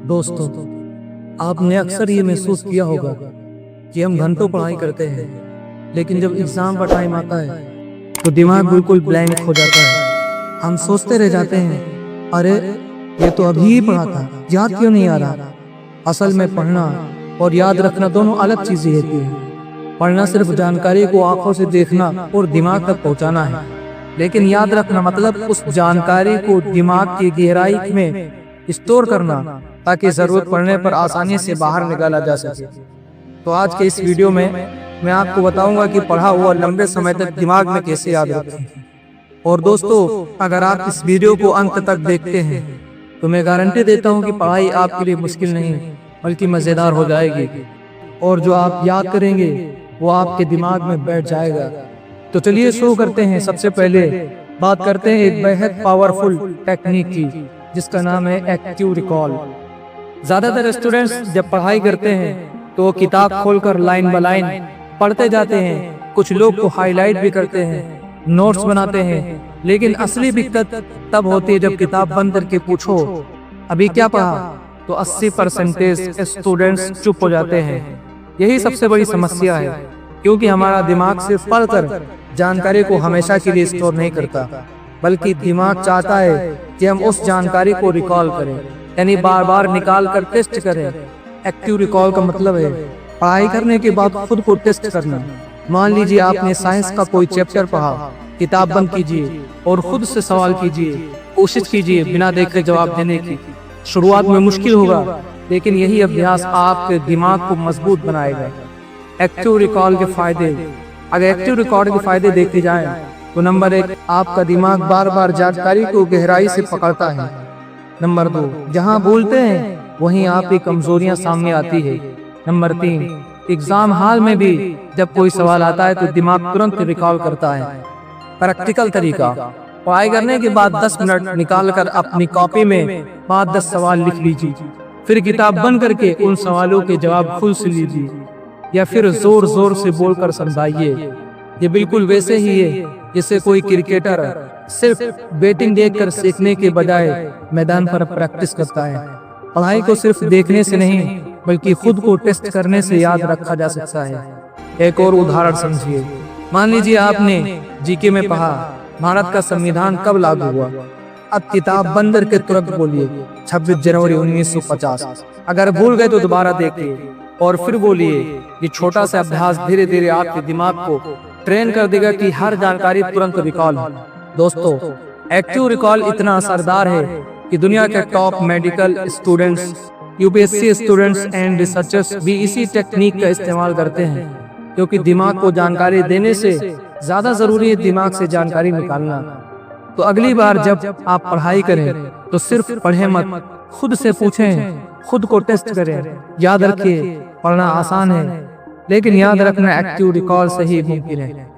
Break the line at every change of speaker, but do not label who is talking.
दोस्तों, आपने अक्सर ये महसूस किया होगा कि हम घंटों पढ़ाई करते हैं, लेकिन जब एग्जाम का टाइम आता है तो दिमाग बिल्कुल ब्लैंक हो जाता है। हम सोचते रह जाते हैं, अरे ये तो अभी ही पढ़ा था, याद क्यों नहीं आ रहा। असल में पढ़ना और याद रखना दोनों अलग चीजें होती हैं। पढ़ना सिर्फ जानकारी को आंखों से देखना और दिमाग तक पहुंचाना है, लेकिन याद रखना मतलब उस जानकारी को दिमाग की गहराई में स्टोर करना, ताकि जरूरत पड़ने पर आसानी से बाहर निकाला जा सके। तो आज के इस वीडियो में मैं आपको बताऊंगा कि पढ़ा हुआ लंबे समय तक दिमाग में कैसे याद रखें। और दोस्तों, अगर आप इस वीडियो को अंत तक देखते हैं तो मैं गारंटी देता हूं कि पढ़ाई आपके लिए मुश्किल नहीं बल्कि मजेदार हो जाएगी, और जो आप याद करेंगे वो आपके दिमाग में बैठ जाएगा। तो चलिए शुरू करते हैं। सबसे पहले बात करते हैं एक बेहद पावरफुल टेक्निक की, जिसका नाम है एक्टिव रिकॉल। ज्यादातर स्टूडेंट्स जब पढ़ाई करते हैं तो वो किताब खोलकर लाइन बाय लाइन पढ़ते जाते हैं। कुछ लोग तो हाईलाइट भी करते हैं, नोट्स बनाते हैं, लेकिन असली दिक्कत तब होती है जब किताब बंद करके पूछो अभी क्या पढ़ा, तो 80% स्टूडेंट्स चुप हो जाते हैं। यही सबसे बड़ी समस्या है, क्योंकि हमारा दिमाग सिर्फ पढ़कर जानकारी को हमेशा के लिए स्टोर नहीं करता, बल्कि दिमाग चाहता है कि हम उस जानकारी को रिकॉल करें, यानी बार बार निकाल कर टेस्ट करें। एक्टिव रिकॉल का मतलब है पढ़ाई करने के बाद खुद को टेस्ट करना। मान लीजिए आपने साइंस का कोई चैप्टर पढ़ा, किताब बंद कीजिए और खुद से सवाल कीजिए, कोशिश कीजिए बिना देखे जवाब देने की। शुरुआत में मुश्किल होगा, लेकिन यही अभ्यास आपके दिमाग को मजबूत बनाएगा। एक्टिव रिकॉल के फायदे, अगर एक्टिव रिकॉल के फायदे देखे जाएं तो नंबर 1, आपका दिमाग बार बार जानकारी को गहराई से पकड़ता है। नंबर 2, जहां भूलते हैं वहीं आपकी कमजोरियां सामने आती है। नंबर 3, एग्जाम हॉल में भी जब कोई सवाल आता है तो दिमाग तुरंत रिकॉल करता है। प्रैक्टिकल तरीका, पढ़ाई करने के बाद 10 मिनट निकालकर अपनी कॉपी में 5-10 सवाल लिख लीजिए, फिर किताब बंद करके उन सवालों के जवाब खुद से लीजिए, या फिर जोर जोर से बोलकर समझाइए। ये बिल्कुल वैसे ही है जैसे कोई क्रिकेटर सिर्फ बैटिंग देखकर सीखने के बजाय मैदान पर प्रैक्टिस करता है। पढ़ाई को सिर्फ देखने से नहीं बल्कि खुद को टेस्ट करने से याद रखा जा सकता है। एक और उदाहरण समझिए। मान लीजिए आपने जीके में पढ़ा भारत का संविधान कब लागू हुआ। अब किताब बंद करके तुरंत बोलिए 26 जनवरी 1950। अगर भूल गए तो दोबारा देखिए और फिर बोलिए। ये छोटा सा अभ्यास धीरे धीरे आपके दिमाग को ट्रेन कर देगा कि हर जानकारी तुरंत रिकॉल हो। दोस्तों, एक्टिव रिकॉल इतना असरदार है कि दुनिया के top medical students, UPSC students and researchers भी इसी टेक्निक का इस्तेमाल करते हैं, क्योंकि दिमाग को जानकारी देने से ज्यादा जरूरी है दिमाग से जानकारी निकालना। तो अगली बार जब आप पढ़ाई करें तो सिर्फ पढ़े मत, खुद से पूछें, खुद को टेस्ट करें। याद रखिए, पढ़ना आसान है, लेकिन याद रखना एक्टिव रिकॉल से ही मुमकिन है।